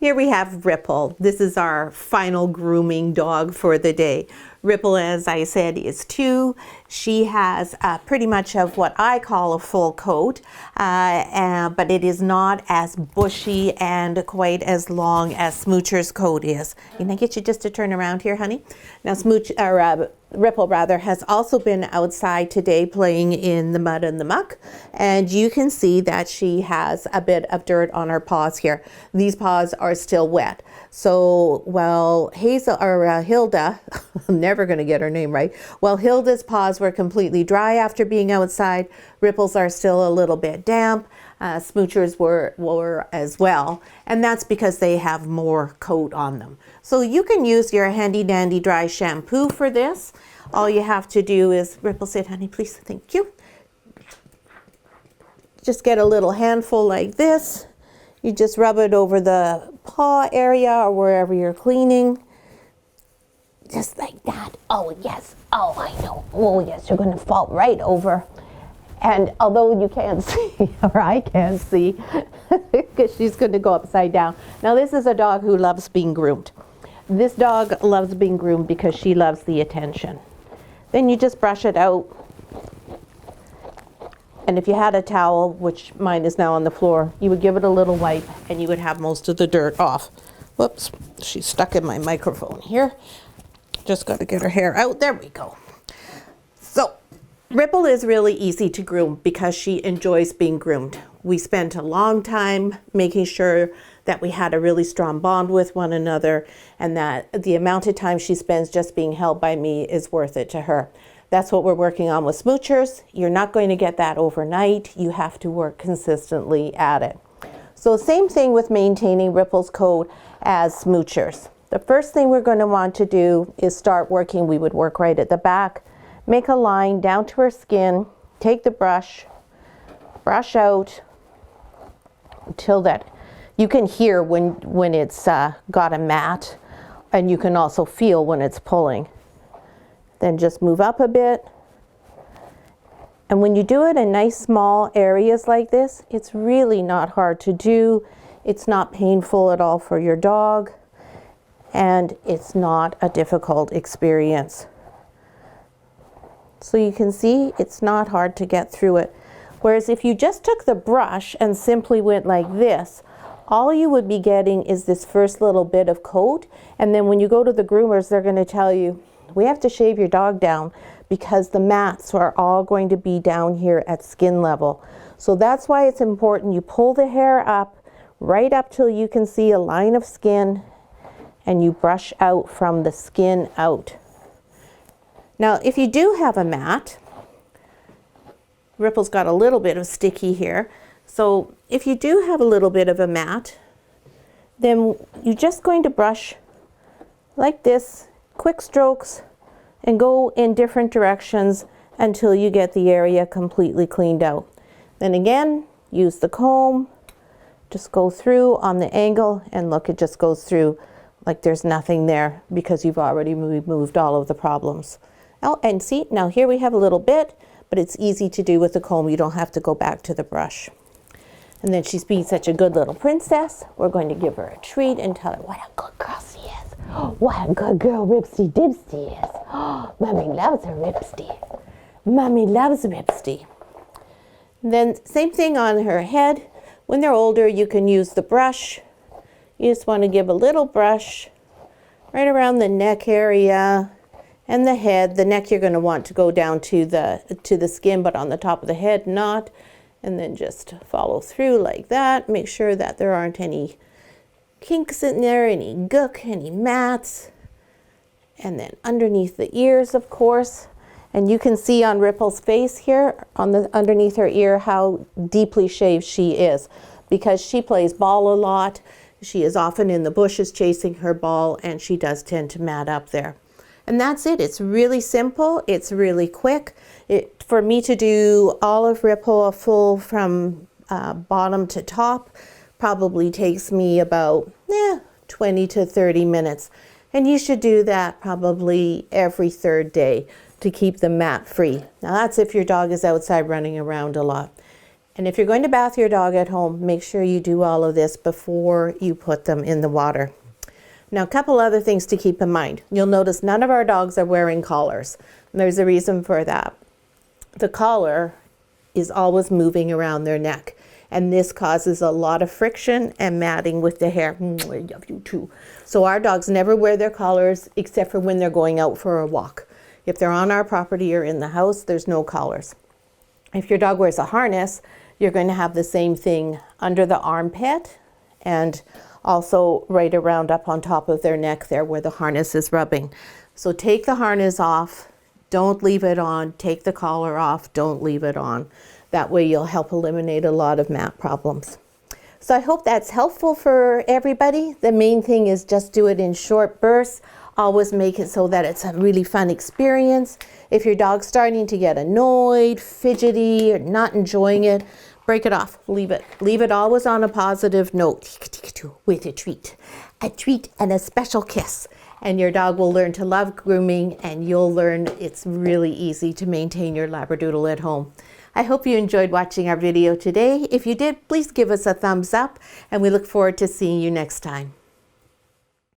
Here we have Ripple. This is our final grooming dog for the day. Ripple, as I said, is 2. She has pretty much of what I call a full coat, but it is not as bushy and quite as long as Smoocher's coat is. Can I get you just to turn around here, honey? Now, Ripple has also been outside today playing in the mud and the muck, and you can see that she has a bit of dirt on her paws here. These paws are still wet. So while Hilda, I'm never going to get her name right, while Hilda's paws were completely dry after being outside, Ripple's are still a little bit damp. Smoochers were as well, and that's because they have more coat on them. So you can use your handy dandy dry shampoo for this. All you have to do is, Ripple, sit, honey, please, thank you. Just get a little handful like this. You just rub it over the paw area or wherever you're cleaning. Just like that. Oh, yes. Oh, I know. Oh, yes, you're going to fall right over. And although you can't see, or I can't see, because she's going to go upside down. Now, this is a dog who loves being groomed. This dog loves being groomed because she loves the attention. Then you just brush it out. And if you had a towel, which mine is now on the floor, you would give it a little wipe and you would have most of the dirt off. Whoops, she's stuck in my microphone here. Just got to get her hair out. There we go. So, Ripple is really easy to groom because she enjoys being groomed. We spent a long time making sure that we had a really strong bond with one another and that the amount of time she spends just being held by me is worth it to her. That's what we're working on with Smoochers. You're not going to get that overnight. You have to work consistently at it. So same thing with maintaining Ripple's coat as Smoochers. The first thing we're going to want to do is start working. We would work right at the back. Make a line down to her skin, take the brush out until that you can hear when it's got a mat, and you can also feel when it's pulling. Then just move up a bit. And when you do it in nice small areas like this, it's really not hard to do. It's not painful at all for your dog, and it's not a difficult experience. So you can see it's not hard to get through it. Whereas if you just took the brush and simply went like this, all you would be getting is this first little bit of coat. And then when you go to the groomers, they're going to tell you, we have to shave your dog down because the mats are all going to be down here at skin level. So that's why it's important you pull the hair up, right up till you can see a line of skin, and you brush out from the skin out. Now, if you do have a mat, Ripple's got a little bit of sticky here. So if you do have a little bit of a mat, then you're just going to brush like this, quick strokes, and go in different directions until you get the area completely cleaned out. Then again, use the comb, just go through on the angle, and look, it just goes through like there's nothing there because you've already removed all of the problems. Oh, and see, now here we have a little bit, but it's easy to do with the comb. You don't have to go back to the brush. And then she's being such a good little princess. We're going to give her a treat and tell her what a good girl she is. What a good girl Ripsty Dipsty is. Mommy loves her Ripsty. Mommy loves Ripsty. Then same thing on her head. When they're older, you can use the brush. You just want to give a little brush right around the neck area and the head. The neck you're going to want to go down to the skin, but on the top of the head not. And then just follow through like that. Make sure that there aren't any kinks in there, any gook, any mats. And then underneath the ears, of course. And you can see on Ripple's face here, underneath her ear, how deeply shaved she is. Because she plays ball a lot. She is often in the bushes chasing her ball, and she does tend to mat up there. And that's it. It's really simple. It's really quick. For me to do all of Ripple, a full from bottom to top, probably takes me about 20 to 30 minutes. And you should do that probably every third day to keep them mat free. Now that's if your dog is outside running around a lot. And if you're going to bath your dog at home, make sure you do all of this before you put them in the water. Now, a couple other things to keep in mind. You'll notice none of our dogs are wearing collars. And there's a reason for that. The collar is always moving around their neck, and this causes a lot of friction and matting with the hair. I love you too. So our dogs never wear their collars except for when they're going out for a walk. If they're on our property or in the house, there's no collars. If your dog wears a harness, you're going to have the same thing under the armpit and also right around up on top of their neck there where the harness is rubbing. So take the harness off, don't leave it on. Take the collar off, don't leave it on. That way you'll help eliminate a lot of mat problems. So I hope that's helpful for everybody. The main thing is just do it in short bursts. Always make it so that it's a really fun experience. If your dog's starting to get annoyed, fidgety, or not enjoying it, break it off, leave it. Leave it always on a positive note with a treat and a special kiss. And your dog will learn to love grooming, and you'll learn it's really easy to maintain your Labradoodle at home. I hope you enjoyed watching our video today. If you did, please give us a thumbs up, and we look forward to seeing you next time.